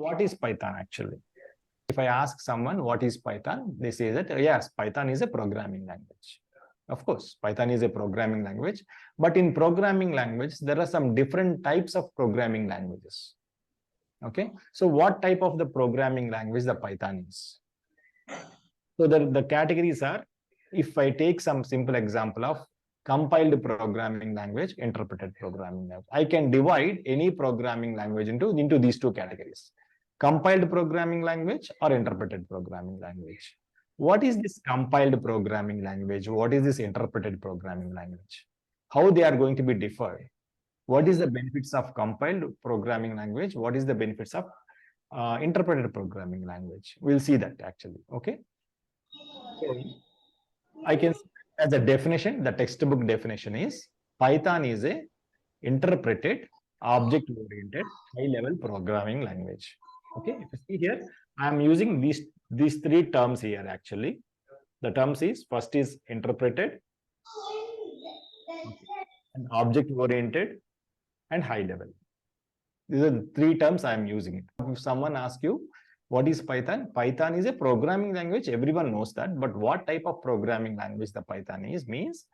what is Python actually? If I ask someone what is Python, they say that yes, Python is a programming language. Of course, Python is a programming language, but in programming language, there are some different types of programming languages. Okay, so what type of the programming language the Python is? So the categories are, if I take some simple example of compiled programming language, interpreted programming language, I can divide any programming language into these two categories: compiled programming language or interpreted programming language. What is this compiled programming language? What is this interpreted programming language? How they are going to be differed? What is the benefits of compiled programming language? What is the benefits of interpreted programming language? We'll see that actually. Okay. So I can, as a definition, the textbook definition is Python is a interpreted, object-oriented, high-level programming language. Okay, if you see here, I am using these three terms here actually. The terms is, first is interpreted, and object-oriented, and high-level. These are the three terms I am using. If someone asks you, what is Python? Python is a programming language. Everyone knows that. But what type of programming language the Python is means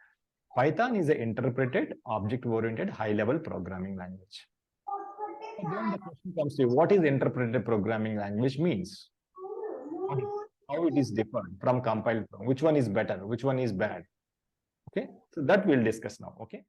Python is an interpreted, object-oriented, high-level programming language. And then the question comes to, what is interpreted programming language means? How it is different from compiled? Which one is better? Which one is bad? Okay, so that we'll discuss now. Okay.